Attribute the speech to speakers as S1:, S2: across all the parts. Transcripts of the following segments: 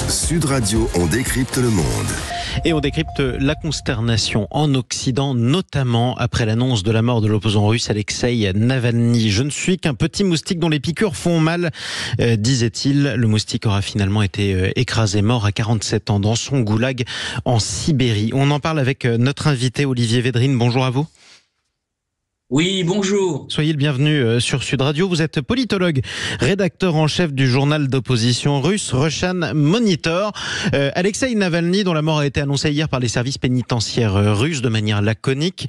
S1: Sud Radio, on décrypte le monde.
S2: Et on décrypte la consternation en Occident, notamment après l'annonce de la mort de l'opposant russe Alexeï Navalny. Je ne suis qu'un petit moustique dont les piqûres font mal, disait-il. Le moustique aura finalement été écrasé, mort à 47 ans dans son goulag en Sibérie. On en parle avec notre invité Olivier Védrine. Bonjour à vous.
S3: Oui, bonjour.
S2: Soyez le bienvenu sur Sud Radio. Vous êtes politologue, rédacteur en chef du journal d'opposition russe Russian Monitor. Alexeï Navalny, dont la mort a été annoncée hier par les services pénitentiaires russes de manière laconique.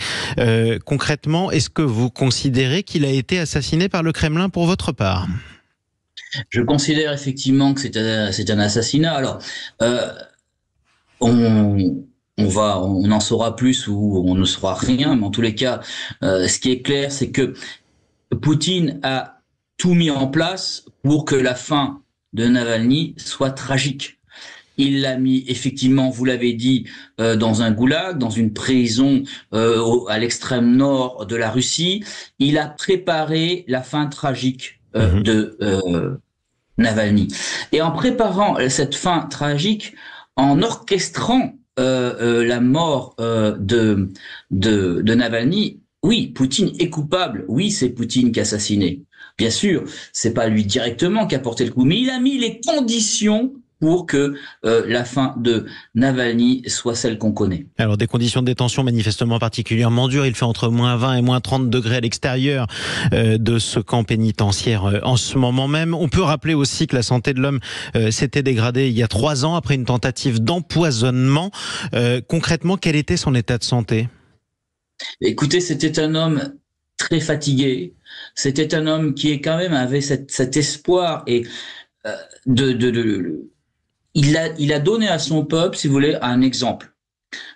S2: Concrètement, est-ce que vous considérez qu'il a été assassiné par le Kremlin pour votre part ?
S3: Je considère effectivement que c'est un assassinat. Alors, on en saura plus ou on ne saura rien, mais en tous les cas, ce qui est clair, c'est que Poutine a tout mis en place pour que la fin de Navalny soit tragique. Il l'a mis effectivement, vous l'avez dit, dans un goulag, dans une prison à l'extrême nord de la Russie. Il a préparé la fin tragique de Navalny. Et en préparant cette fin tragique, en orchestrant la mort de Navalny, oui, Poutine est coupable. Oui, c'est Poutine qui a assassiné. Bien sûr, c'est pas lui directement qui a porté le coup, mais il a mis les conditions pour que la fin de Navalny soit celle qu'on connaît.
S2: Alors, des conditions de détention manifestement particulièrement dures. Il fait entre moins 20 et moins 30 degrés à l'extérieur de ce camp pénitentiaire en ce moment même. On peut rappeler aussi que la santé de l'homme s'était dégradée il y a 3 ans après une tentative d'empoisonnement. Concrètement, quel était son état de santé ?
S3: Écoutez, c'était un homme très fatigué. C'était un homme qui quand même avait cet espoir et il a donné à son peuple, si vous voulez, un exemple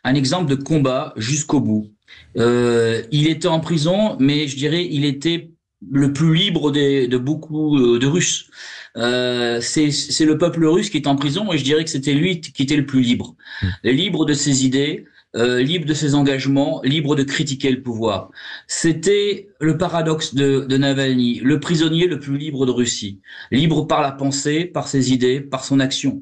S3: de combat jusqu'au bout. Il était en prison, mais je dirais il était le plus libre de beaucoup de Russes. C'est le peuple russe qui est en prison et je dirais que c'était lui qui était le plus libre. Libre de ses idées, libre de ses engagements, libre de critiquer le pouvoir. C'était le paradoxe de Navalny, le prisonnier le plus libre de Russie. Libre par la pensée, par ses idées, par son action.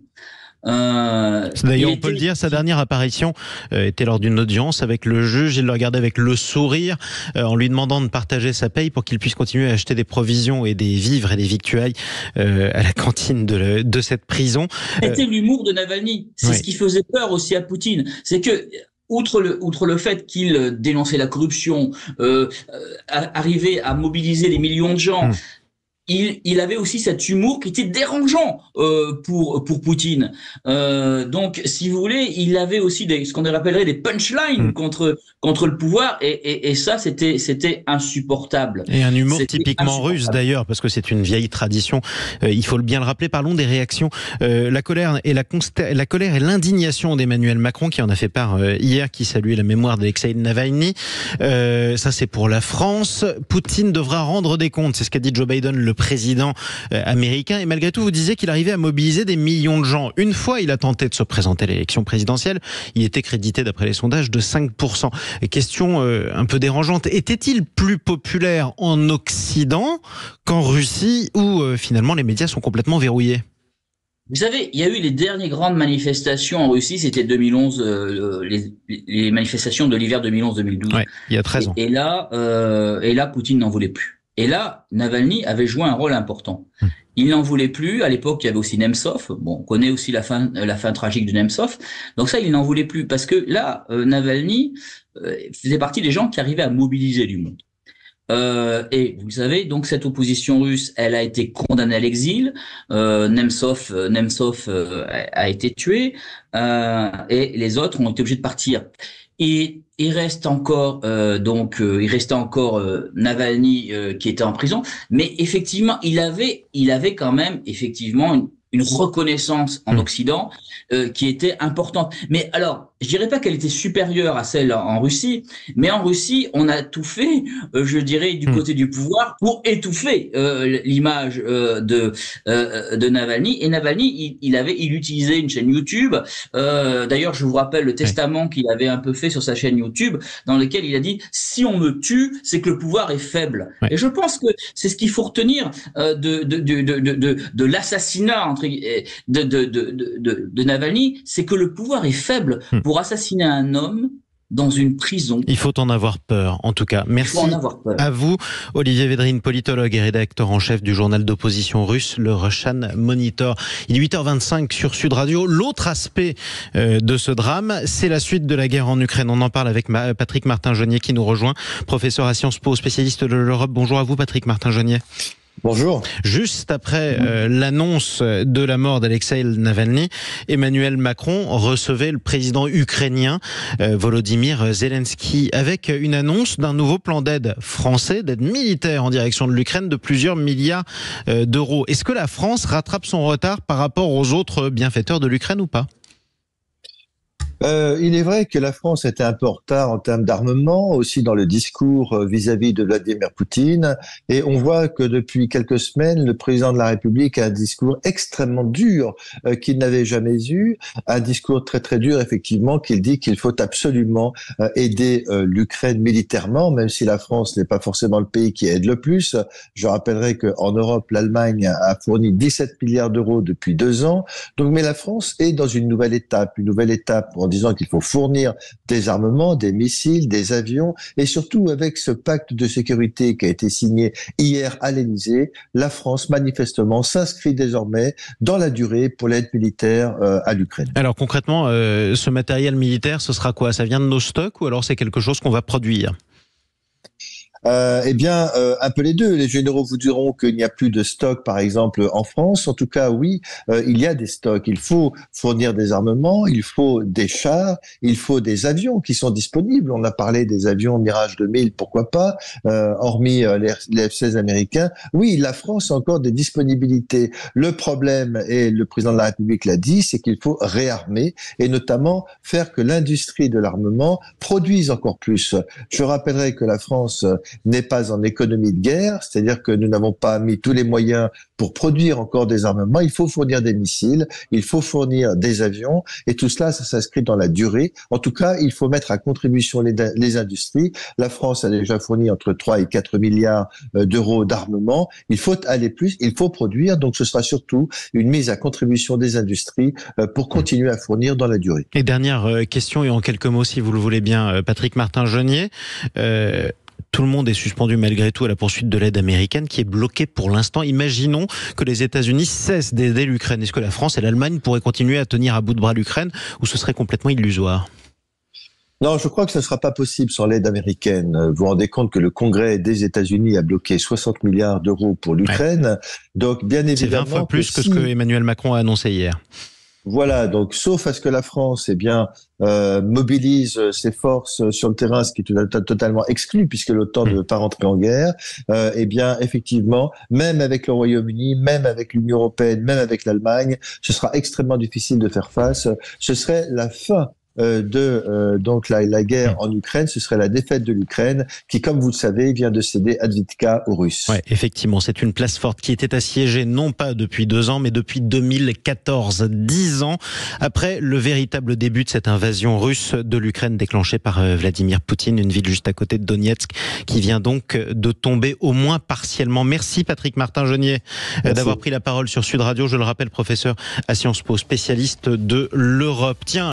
S2: D'ailleurs, on peut le dire, sa dernière apparition était lors d'une audience avec le juge. Il le regardait avec le sourire en lui demandant de partager sa paye pour qu'il puisse continuer à acheter des provisions et des vivres et des victuailles à la cantine de cette prison.
S3: C'était l'humour de Navalny. C'est ce qui faisait peur aussi à Poutine. C'est que outre le fait qu'il dénonçait la corruption, arrivait à mobiliser des millions de gens, il avait aussi cet humour qui était dérangeant pour Poutine. Donc, si vous voulez, il avait aussi ce qu'on appellerait des punchlines contre le pouvoir, et ça, c'était insupportable.
S2: Et un humour typiquement russe d'ailleurs, parce que c'est une vieille tradition. Il faut bien le rappeler. Parlons des réactions. La colère et l'indignation d'Emmanuel Macron, qui en a fait part hier, qui saluait la mémoire d'Alexeï Navalny. Ça, c'est pour la France. Poutine devra rendre des comptes. C'est ce qu'a dit Joe Biden, le président américain. Et malgré tout, vous disiez qu'il arrivait à mobiliser des millions de gens. Une fois, il a tenté de se présenter à l'élection présidentielle. Il était crédité, d'après les sondages, de 5%. Question un peu dérangeante. Était-il plus populaire en Occident qu'en Russie, où finalement les médias sont complètement verrouillés ?
S3: Vous savez, il y a eu les dernières grandes manifestations en Russie, c'était 2011, les manifestations de l'hiver 2011-2012.
S2: Ouais, il y a 13 ans.
S3: Et là, Poutine n'en voulait plus. Et là, Navalny avait joué un rôle important. Il n'en voulait plus. À l'époque, il y avait aussi Nemtsov. Bon, on connaît aussi la fin tragique de Nemtsov. Donc ça, il n'en voulait plus. Parce que là, Navalny faisait partie des gens qui arrivaient à mobiliser du monde. Et vous savez, donc cette opposition russe, elle a été condamnée à l'exil. Nemtsov a été tué, et les autres ont été obligés de partir. Et il reste encore Navalny qui était en prison, mais effectivement, il avait quand même effectivement une reconnaissance en Occident qui était importante. Mais alors, je dirais pas qu'elle était supérieure à celle en Russie, mais en Russie, on a tout fait, je dirais, du côté du pouvoir pour étouffer l'image de Navalny. Et Navalny, il utilisait une chaîne YouTube. D'ailleurs, je vous rappelle le testament qu'il avait un peu fait sur sa chaîne YouTube, dans lequel il a dit « Si on me tue, c'est que le pouvoir est faible ». Et je pense que c'est ce qu'il faut retenir de l'assassinat, de Navalny, c'est que le pouvoir est faible pour assassiner un homme dans une prison.
S2: Il faut en avoir peur, en tout cas. Merci à vous, Olivier Védrine, politologue et rédacteur en chef du journal d'opposition russe, le Russian Monitor. Il est 8h25 sur Sud Radio. L'autre aspect de ce drame, c'est la suite de la guerre en Ukraine. On en parle avec Patrick Martin-Jeunier qui nous rejoint, professeur à Sciences Po, spécialiste de l'Europe. Bonjour à vous, Patrick Martin-Jeunier.
S4: Bonjour.
S2: Juste après l'annonce de la mort d'Alexeï Navalny, Emmanuel Macron recevait le président ukrainien Volodymyr Zelensky avec une annonce d'un nouveau plan d'aide français, d'aide militaire en direction de l'Ukraine de plusieurs milliards d'euros. Est-ce que la France rattrape son retard par rapport aux autres bienfaiteurs de l'Ukraine ou pas ?
S4: Il est vrai que la France était un peu en retard en termes d'armement, aussi dans le discours vis-à-vis de Vladimir Poutine. Et on voit que depuis quelques semaines, le président de la République a un discours extrêmement dur qu'il n'avait jamais eu. Un discours très très dur, effectivement, qu'il dit qu'il faut absolument aider l'Ukraine militairement, même si la France n'est pas forcément le pays qui aide le plus. Je rappellerai qu'en Europe, l'Allemagne a fourni 17 milliards d'euros depuis 2 ans. Donc, mais la France est dans une nouvelle étape en disant qu'il faut fournir des armements, des missiles, des avions, et surtout avec ce pacte de sécurité qui a été signé hier à l'Élysée, la France manifestement s'inscrit désormais dans la durée pour l'aide militaire à l'Ukraine.
S2: Alors concrètement, ce matériel militaire, ce sera quoi ? Ça vient de nos stocks ou alors c'est quelque chose qu'on va produire ?
S4: Un peu les deux. Les généraux vous diront qu'il n'y a plus de stock, par exemple, en France. En tout cas, oui, il y a des stocks. Il faut fournir des armements, il faut des chars, il faut des avions qui sont disponibles. On a parlé des avions Mirage 2000, pourquoi pas, hormis les F-16 américains. Oui, la France a encore des disponibilités. Le problème, et le président de la République l'a dit, c'est qu'il faut réarmer et notamment faire que l'industrie de l'armement produise encore plus. Je rappellerai que la France n'est pas en économie de guerre, c'est-à-dire que nous n'avons pas mis tous les moyens pour produire encore des armements. Il faut fournir des missiles, il faut fournir des avions, et tout cela, ça s'inscrit dans la durée. En tout cas, il faut mettre à contribution les industries. La France a déjà fourni entre 3 et 4 milliards d'euros d'armement. Il faut aller plus, il faut produire, donc ce sera surtout une mise à contribution des industries pour continuer à fournir dans la durée.
S2: Et dernière question, et en quelques mots, si vous le voulez bien, Patrick Martin-Jeunier. Tout le monde est suspendu malgré tout à la poursuite de l'aide américaine qui est bloquée pour l'instant. Imaginons que les États-Unis cessent d'aider l'Ukraine. Est-ce que la France et l'Allemagne pourraient continuer à tenir à bout de bras l'Ukraine ou ce serait complètement illusoire ?
S4: Non, je crois que ce ne sera pas possible sans l'aide américaine. Vous vous rendez compte que le Congrès des États-Unis a bloqué 60 milliards d'euros pour l'Ukraine. Ouais. Donc, bien évidemment...
S2: C'est 20 fois plus que ce que Emmanuel Macron a annoncé hier.
S4: Voilà, donc sauf à ce que la France mobilise ses forces sur le terrain, ce qui est totalement exclu puisque l'OTAN ne veut pas rentrer en guerre, effectivement, même avec le Royaume-Uni, même avec l'Union européenne, même avec l'Allemagne, ce sera extrêmement difficile de faire face. Ce serait la fin donc la guerre en Ukraine, ce serait la défaite de l'Ukraine qui, comme vous le savez, vient de céder ad vitam aux Russes.
S2: Ouais, effectivement, c'est une place forte qui était assiégée non pas depuis 2 ans, mais depuis 2014, 10 ans après le véritable début de cette invasion russe de l'Ukraine déclenchée par Vladimir Poutine, une ville juste à côté de Donetsk qui vient donc de tomber au moins partiellement. Merci Patrick Martin-Jeunier d'avoir pris la parole sur Sud Radio. Je le rappelle, professeur à Sciences Po, spécialiste de l'Europe. Tiens.